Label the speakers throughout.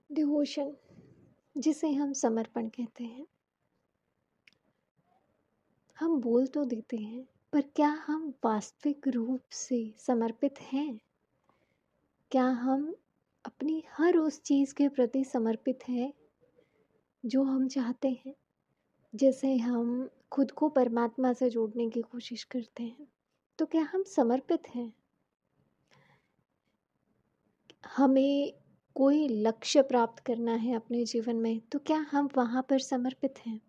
Speaker 1: Devotion, जिसे हम समर्पण कहते हैं, हम बोल तो देते हैं, पर क्या हम वास्तविक रूप से समर्पित हैं? क्या हम अपनी हर उस चीज़ के प्रति समर्पित हैं जो हम चाहते हैं? जैसे हम खुद को परमात्मा से जोड़ने की कोशिश करते हैं, तो क्या हम समर्पित हैं? हमें कोई लक्ष्य प्राप्त करना है अपने जीवन में, तो क्या हम वहाँ पर समर्पित हैं?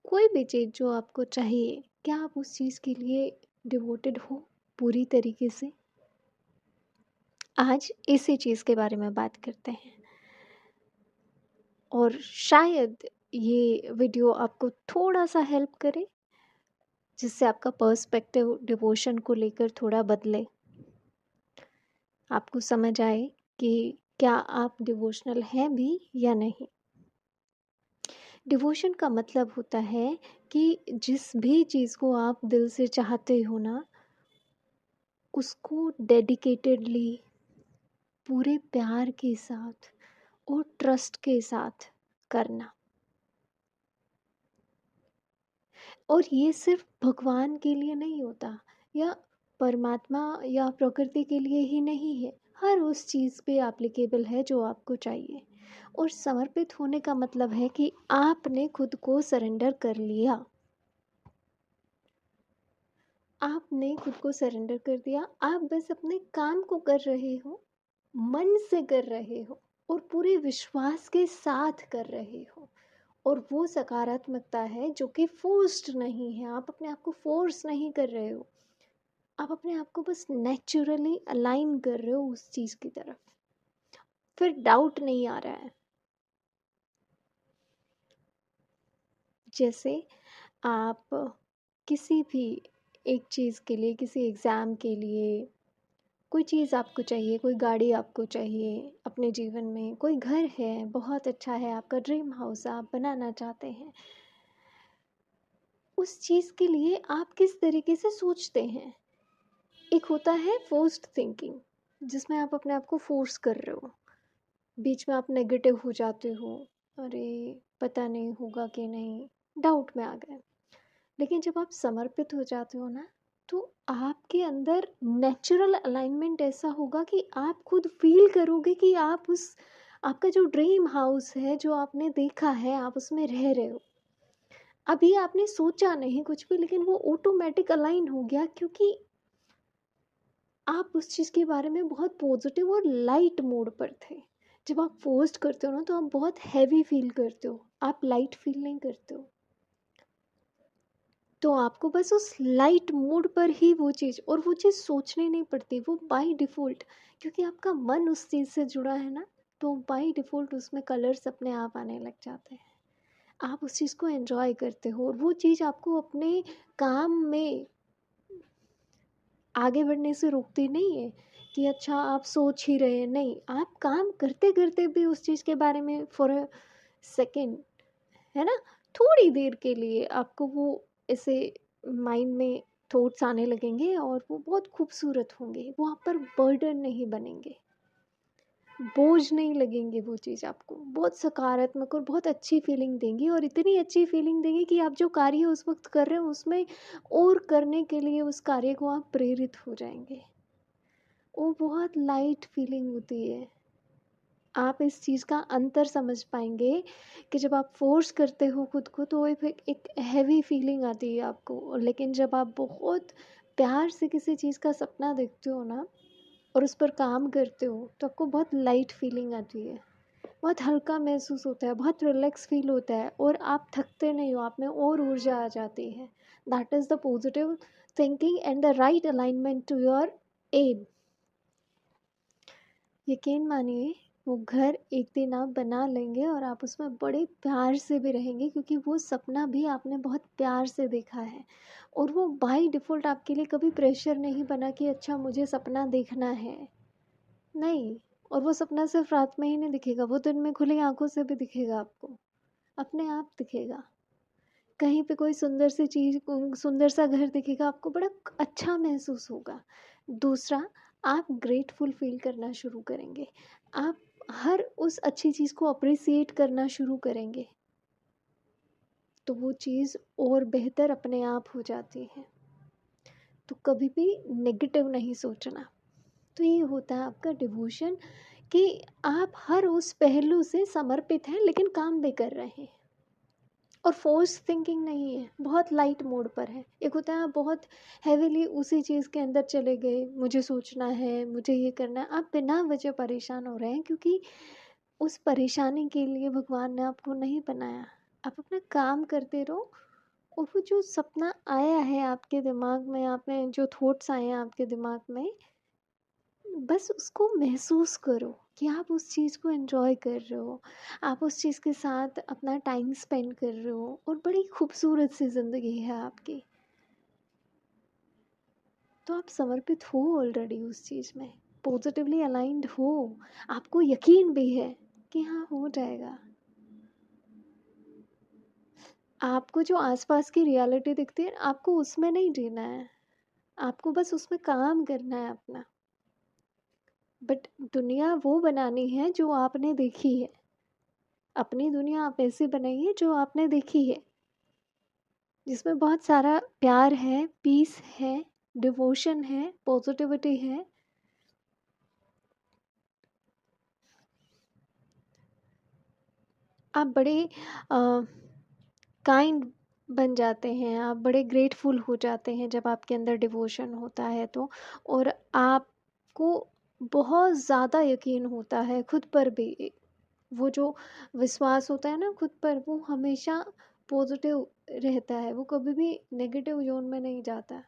Speaker 1: कोई भी चीज़ जो आपको चाहिए, क्या आप उस चीज़ के लिए डिवोटेड हो पूरी तरीके से? आज इसी चीज़ के बारे में बात करते हैं, और शायद ये वीडियो आपको थोड़ा सा हेल्प करे, जिससे आपका पर्सपेक्टिव डिवोशन को लेकर थोड़ा बदले, आपको समझ आए कि क्या आप डिवोशनल हैं भी या नहीं। डिवोशन का मतलब होता है कि जिस भी चीज़ को आप दिल से चाहते हो ना, उसको डेडिकेटेडली, पूरे प्यार के साथ और ट्रस्ट के साथ करना। और ये सिर्फ भगवान के लिए नहीं होता, या परमात्मा या प्रकृति के लिए ही नहीं है, हर उस चीज़ पे एप्लीकेबल है जो आपको चाहिए। और समर्पित होने का मतलब है कि आपने खुद को सरेंडर कर लिया, आपने खुद को सरेंडर कर दिया। आप बस अपने काम को कर रहे हो, मन से कर रहे हो और पूरे विश्वास के साथ कर रहे हो। और वो सकारात्मकता है जो कि फोर्स्ड नहीं है, आप अपने आप को फोर्स नहीं कर रहे हो, आप अपने आप को बस नेचुरली अलाइन कर रहे हो उस चीज़ की तरफ। फिर डाउट नहीं आ रहा है। जैसे आप किसी भी एक चीज़ के लिए, किसी एग्ज़ाम के लिए, कोई चीज़ आपको चाहिए, कोई गाड़ी आपको चाहिए अपने जीवन में, कोई घर है बहुत अच्छा है, आपका ड्रीम हाउस आप बनाना चाहते हैं, उस चीज़ के लिए आप किस तरीके से सोचते हैं। एक होता है फोर्स्ड थिंकिंग, जिसमें आप अपने आप को फोर्स कर रहे हो, बीच में आप नेगेटिव हो जाते हो, अरे पता नहीं होगा कि नहीं, डाउट में आ गए। लेकिन जब आप समर्पित हो जाते हो ना, तो आपके अंदर नेचुरल अलाइनमेंट ऐसा होगा कि आप खुद फील करोगे कि आप उस, आपका जो ड्रीम हाउस है जो आपने देखा है, आप उसमें रह रहे हो। अभी आपने सोचा नहीं कुछ भी, लेकिन वो ऑटोमेटिक अलाइन हो गया, क्योंकि आप उस चीज़ के बारे में बहुत पॉजिटिव और लाइट मोड पर थे। जब आप फोर्स्ड करते हो ना, तो आप बहुत हैवी फील करते हो, आप लाइट फील नहीं करते हो। तो आपको बस उस लाइट मोड पर ही वो चीज़, और वो चीज़ सोचनी नहीं पड़ती, वो बाय डिफ़ॉल्ट, क्योंकि आपका मन उस चीज़ से जुड़ा है ना, तो बाय डिफ़ॉल्ट उसमें कलर्स अपने आप आने लग जाते हैं। आप उस चीज़ को एंजॉय करते हो, और वो चीज़ आपको अपने काम में आगे बढ़ने से रोकती नहीं है कि अच्छा आप सोच ही रहे हैं, नहीं, आप काम करते करते भी उस चीज़ के बारे में फॉर अ सेकेंड, है ना, थोड़ी देर के लिए आपको वो ऐसे माइंड में थॉट्स आने लगेंगे, और वो बहुत खूबसूरत होंगे, वो आप पर बर्डन नहीं बनेंगे, बोझ नहीं लगेंगे, वो चीज़ आपको बहुत सकारात्मक और बहुत अच्छी फीलिंग देंगी, और इतनी अच्छी फीलिंग देंगी कि आप जो कार्य उस वक्त कर रहे हो उसमें और करने के लिए उस कार्य को आप प्रेरित हो जाएंगे। वो बहुत लाइट फीलिंग होती है। आप इस चीज़ का अंतर समझ पाएंगे कि जब आप फोर्स करते हो खुद को, तो एक हैवी फीलिंग आती है आपको, लेकिन जब आप बहुत प्यार से किसी चीज़ का सपना देखते हो ना, और उस पर काम करते हो, तो आपको बहुत लाइट फीलिंग आती है, बहुत हल्का महसूस होता है, बहुत रिलैक्स फील होता है, और आप थकते नहीं हो, आप में और ऊर्जा आ जाती है। That is the positive thinking and the right alignment to your aim. यकीन मानिए, वो घर एक दिन आप बना लेंगे, और आप उसमें बड़े प्यार से भी रहेंगे, क्योंकि वो सपना भी आपने बहुत प्यार से देखा है, और वो बाय डिफ़ॉल्ट आपके लिए कभी प्रेशर नहीं बना कि अच्छा मुझे सपना देखना है, नहीं। और वो सपना सिर्फ रात में ही नहीं दिखेगा, वो दिन में खुली आंखों से भी दिखेगा आपको, अपने आप दिखेगा। कहीं पे कोई सुंदर सी चीज़, सुंदर सा घर दिखेगा, आपको बड़ा अच्छा महसूस होगा। दूसरा, आप ग्रेटफुल फील करना शुरू करेंगे। आप हर उस अच्छी चीज़ को अप्रिसिएट करना शुरू करेंगे तो वो चीज़ और बेहतर अपने आप हो जाती है। तो कभी भी नेगेटिव नहीं सोचना। तो ये होता है आपका डिवोशन कि आप हर उस पहलू से समर्पित हैं लेकिन काम भी कर रहे हैं और फोर्स थिंकिंग नहीं है, बहुत लाइट मोड पर है। एक होता है आप बहुत हैवीली उसी चीज़ के अंदर चले गए, मुझे सोचना है, मुझे ये करना है, आप बिना वजह परेशान हो रहे हैं क्योंकि उस परेशानी के लिए भगवान ने आपको नहीं बनाया। आप अपना काम करते रहो और वो जो सपना आया है आपके दिमाग में, आपने जो थॉट्स आए हैं आपके दिमाग में, बस उसको महसूस करो कि आप उस चीज़ को एंजॉय कर रहे हो, आप उस चीज़ के साथ अपना टाइम स्पेंड कर रहे हो और बड़ी खूबसूरत सी ज़िंदगी है आपकी। तो आप समर्पित हो ऑलरेडी उस चीज़ में, पॉजिटिवली अलाइंड हो, आपको यकीन भी है कि हाँ हो जाएगा। आपको जो आसपास की रियलिटी दिखती है आपको उसमें नहीं जीना है, आपको बस उसमें काम करना है अपना। बट दुनिया वो बनानी है जो आपने देखी है, अपनी दुनिया आप ऐसी बनाइए जो आपने देखी है, जिसमें बहुत सारा प्यार है, पीस है, डिवोशन है, पॉजिटिविटी है। आप बड़े काइंड बन जाते हैं, आप बड़े ग्रेटफुल हो जाते हैं जब आपके अंदर डिवोशन होता है तो। और आपको बहुत ज़्यादा यकीन होता है खुद पर भी, वो जो विश्वास होता है ना खुद पर, वो हमेशा पॉजिटिव रहता है, वो कभी भी नेगेटिव जोन में नहीं जाता।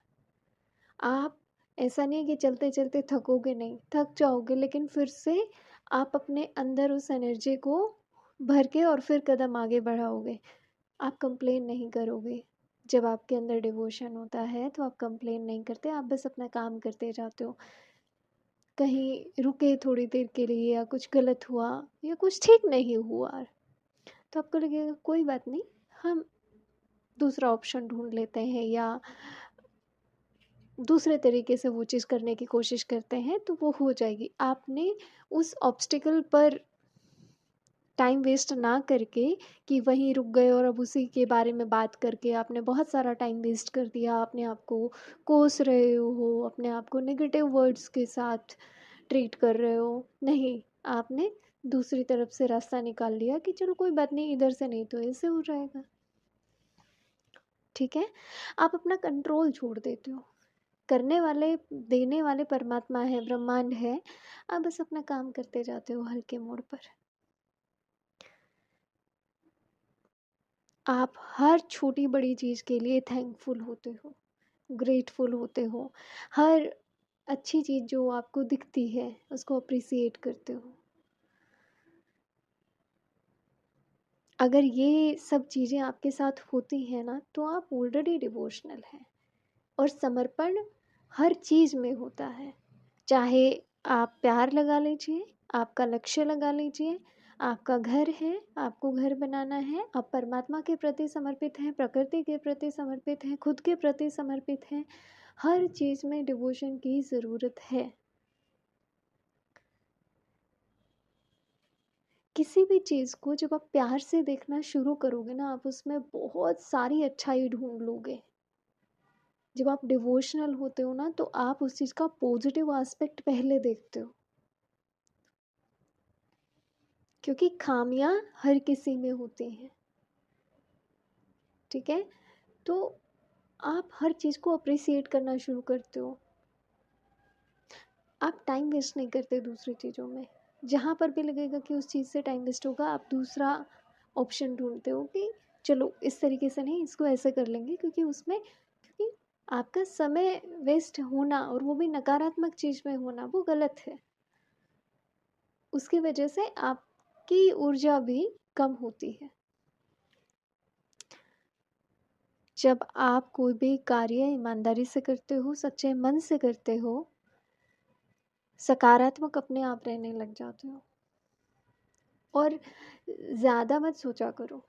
Speaker 1: आप ऐसा नहीं है कि चलते चलते थकोगे, नहीं थक जाओगे लेकिन फिर से आप अपने अंदर उस एनर्जी को भर के और फिर कदम आगे बढ़ाओगे। आप कंप्लेन नहीं करोगे। जब आपके अंदर डिवोशन होता है तो आप कंप्लेन नहीं करते, आप बस अपना काम करते जाते हो। कहीं रुके थोड़ी देर के लिए या कुछ गलत हुआ या कुछ ठीक नहीं हुआ तो आपको लगेगा कोई बात नहीं, हम दूसरा ऑप्शन ढूंढ लेते हैं या दूसरे तरीके से वो चीज़ करने की कोशिश करते हैं तो वो हो जाएगी। आपने उस ऑब्स्टिकल पर टाइम वेस्ट ना करके कि वहीं रुक गए और अब उसी के बारे में बात करके आपने बहुत सारा टाइम वेस्ट कर दिया, अपने आप को कोस रहे हो, अपने आप को नेगेटिव वर्ड्स के साथ ट्रीट कर रहे हो। नहीं, आपने दूसरी तरफ से रास्ता निकाल लिया कि चलो कोई बात नहीं, इधर से नहीं तो ऐसे हो जाएगा। ठीक है, आप अपना कंट्रोल छोड़ देते हो। करने वाले, देने वाले परमात्मा है, ब्रह्मांड है, आप बस अपना काम करते जाते हो हल्के मोड़ पर। आप हर छोटी बड़ी चीज़ के लिए थैंकफुल होते हो, ग्रेटफुल होते हो, हर अच्छी चीज़ जो आपको दिखती है उसको अप्रिसिएट करते हो। अगर ये सब चीज़ें आपके साथ होती हैं ना तो आप ऑलरेडी डिवोशनल हैं। और समर्पण हर चीज़ में होता है, चाहे आप प्यार लगा लीजिए, आपका लक्ष्य लगा लीजिए, आपका घर है, आपको घर बनाना है, आप परमात्मा के प्रति समर्पित हैं, प्रकृति के प्रति समर्पित हैं, खुद के प्रति समर्पित हैं, हर चीज़ में डिवोशन की ज़रूरत है। किसी भी चीज़ को जब आप प्यार से देखना शुरू करोगे ना, आप उसमें बहुत सारी अच्छाई ढूंढ लोगे। जब आप डिवोशनल होते हो ना तो आप उस चीज़ का पॉजिटिव एस्पेक्ट पहले देखते हो, क्योंकि खामियां हर किसी में होती हैं। ठीक है, तो आप हर चीज़ को अप्रिसिएट करना शुरू करते हो। आप टाइम वेस्ट नहीं करते दूसरी चीज़ों में। जहाँ पर भी लगेगा कि उस चीज़ से टाइम वेस्ट होगा, आप दूसरा ऑप्शन ढूंढते हो कि चलो इस तरीके से नहीं, इसको ऐसे कर लेंगे, क्योंकि उसमें, क्योंकि आपका समय वेस्ट होना और वो भी नकारात्मक चीज़ में होना वो गलत है। उसकी वजह से आपकी ऊर्जा भी कम होती है। जब आप कोई भी कार्य ईमानदारी से करते हो, सच्चे मन से करते हो, सकारात्मक अपने आप रहने लग जाते हो। और ज़्यादा मत सोचा करो,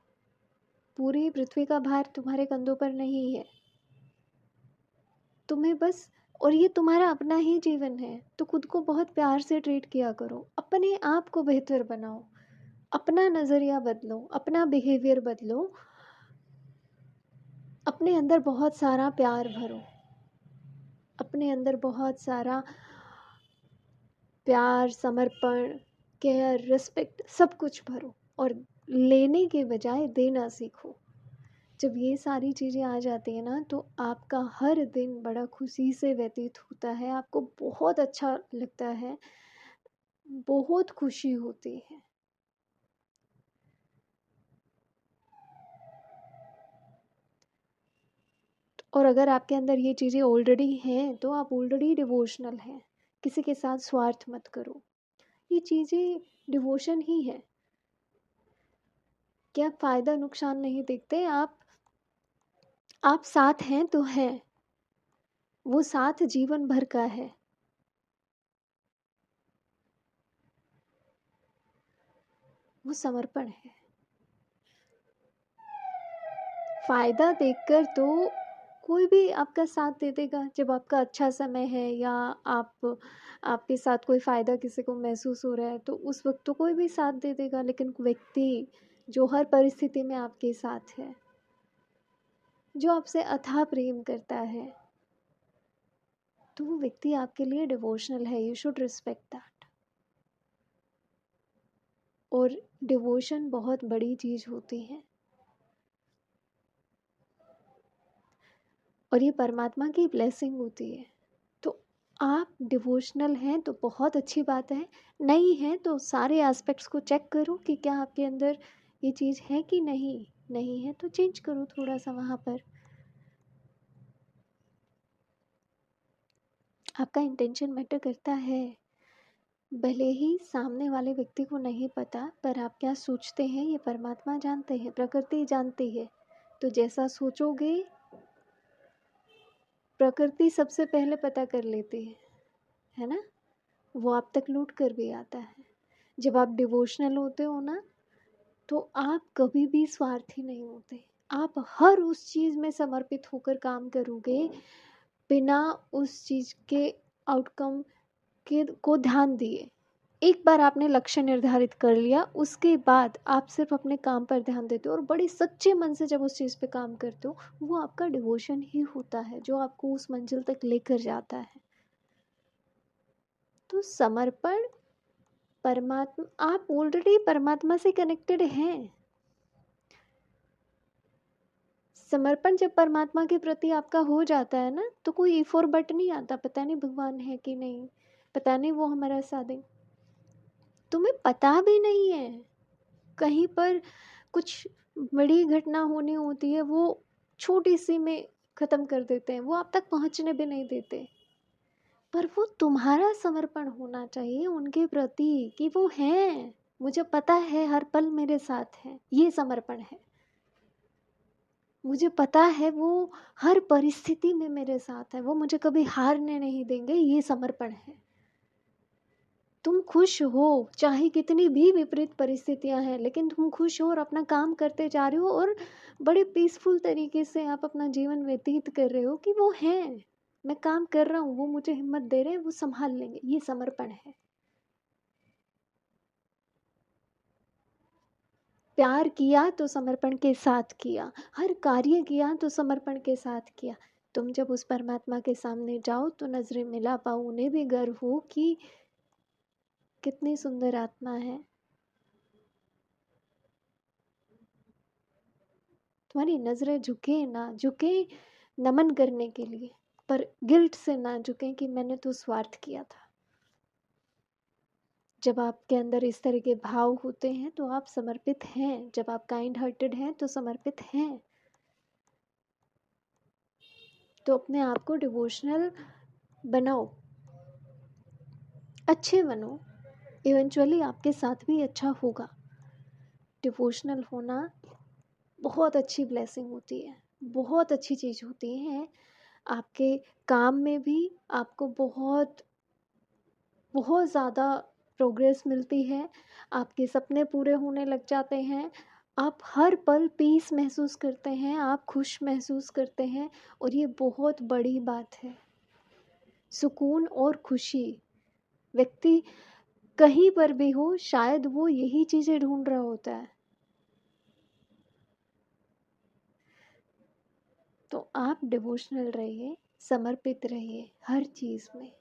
Speaker 1: पूरी पृथ्वी का भार तुम्हारे कंधों पर नहीं है, तुम्हें बस, और ये तुम्हारा अपना ही जीवन है तो खुद को बहुत प्यार से ट्रीट किया करो, अपने आप को बेहतर बनाओ। अपना नज़रिया बदलो, अपना बिहेवियर बदलो, अपने अंदर बहुत सारा प्यार भरो, अपने अंदर बहुत सारा प्यार, समर्पण, केयर, रिस्पेक्ट सब कुछ भरो और लेने के बजाय देना सीखो। जब ये सारी चीज़ें आ जाती हैं ना तो आपका हर दिन बड़ा खुशी से व्यतीत होता है, आपको बहुत अच्छा लगता है, बहुत खुशी होती है। और अगर आपके अंदर ये चीज़ें ऑलरेडी हैं तो आप ऑलरेडी डिवोशनल हैं। किसी के साथ स्वार्थ मत करो, ये चीज़ें डिवोशन ही है। क्या फ़ायदा नुकसान नहीं देखते आप साथ हैं तो हैं, वो साथ जीवन भर का है। वो समर्पण है। फ़ायदा देखकर तो कोई भी आपका साथ दे देगा जब आपका अच्छा समय है, या आपके साथ कोई फ़ायदा किसी को महसूस हो रहा है तो उस वक्त तो कोई भी साथ दे देगा। लेकिन व्यक्ति जो हर परिस्थिति में आपके साथ है, जो आपसे अथाह प्रेम करता है, तो वो व्यक्ति आपके लिए डिवोशनल है। You should respect that. और डिवोशन बहुत बड़ी चीज़ होती है और ये परमात्मा की ब्लेसिंग होती है। तो आप डिवोशनल हैं तो बहुत अच्छी बात है, नहीं है तो सारे एस्पेक्ट्स को चेक करो कि क्या आपके अंदर ये चीज़ है कि नहीं। नहीं है तो चेंज करो थोड़ा सा वहाँ पर। आपका इंटेंशन मैटर करता है। भले ही सामने वाले व्यक्ति को नहीं पता, पर आप क्या सोचते हैं ये परमात्मा जानते हैं, प्रकृति जानती है। तो जैसा सोचोगे प्रकृति सबसे पहले पता कर लेती है ना। वो आप तक लूट कर भी आता है। जब आप डिवोशनल होते हो ना तो आप कभी भी स्वार्थी नहीं होते। आप हर उस चीज़ में समर्पित होकर काम करोगे, बिना उस चीज़ के आउटकम के को ध्यान दिए। एक बार आपने लक्ष्य निर्धारित कर लिया, उसके बाद आप सिर्फ अपने काम पर ध्यान देते हो और बड़े सच्चे मन से जब उस चीज़ पे काम करते हो, वो आपका डिवोशन ही होता है जो आपको उस मंजिल तक लेकर जाता है। तो समर्पण, परमात्मा, आप ऑलरेडी परमात्मा से कनेक्टेड हैं। समर्पण जब परमात्मा के प्रति आपका हो जाता है ना तो कोई इफ और बट नहीं आता, पता नहीं भगवान है कि नहीं, पता नहीं वो हमारा साथ दें। तुम्हें पता भी नहीं है, कहीं पर कुछ बड़ी घटना होनी होती है वो छोटी सी में ख़त्म कर देते हैं, वो आप तक पहुंचने भी नहीं देते। पर वो तुम्हारा समर्पण होना चाहिए उनके प्रति कि वो हैं, मुझे पता है हर पल मेरे साथ है, ये समर्पण है। मुझे पता है वो हर परिस्थिति में मेरे साथ है, वो मुझे कभी हारने नहीं देंगे, ये समर्पण है। तुम खुश हो चाहे कितनी भी विपरीत परिस्थितियां हैं, लेकिन तुम खुश हो और अपना काम करते जा रहे हो और बड़े पीसफुल तरीके से आप अपना जीवन व्यतीत कर रहे हो कि वो हैं, मैं काम कर रहा हूँ, वो मुझे हिम्मत दे रहे हैं, वो संभाल लेंगे, ये समर्पण है। प्यार किया तो समर्पण के साथ किया, हर कार्य किया तो समर्पण के साथ किया। तुम जब उस परमात्मा के सामने जाओ तो नजरें मिला पाओ, उन्हें भी गर्व हो कि कितनी सुंदर आत्मा है। तुम्हारी नजरें झुके ना झुके नमन करने के लिए, पर गिल्ट से ना झुके कि मैंने तो स्वार्थ किया था। जब आपके अंदर इस तरह के भाव होते हैं तो आप समर्पित हैं, जब आप काइंड हार्टेड हैं तो समर्पित हैं। तो अपने आप को डिवोशनल बनाओ, अच्छे बनो, इवेंचुअली आपके साथ भी अच्छा होगा। डिवोशनल होना बहुत अच्छी ब्लेसिंग होती है, बहुत अच्छी चीज़ होती है। आपके काम में भी आपको बहुत बहुत ज़्यादा प्रोग्रेस मिलती है, आपके सपने पूरे होने लग जाते हैं, आप हर पल पीस महसूस करते हैं, आप खुश महसूस करते हैं, और ये बहुत बड़ी बात है। सुकून और खुशी व्यक्ति कहीं पर भी हो, शायद वो यही चीज़ें ढूंढ रहा होता है। तो आप डिवोशनल रहिए, समर्पित रहिए हर चीज़ में।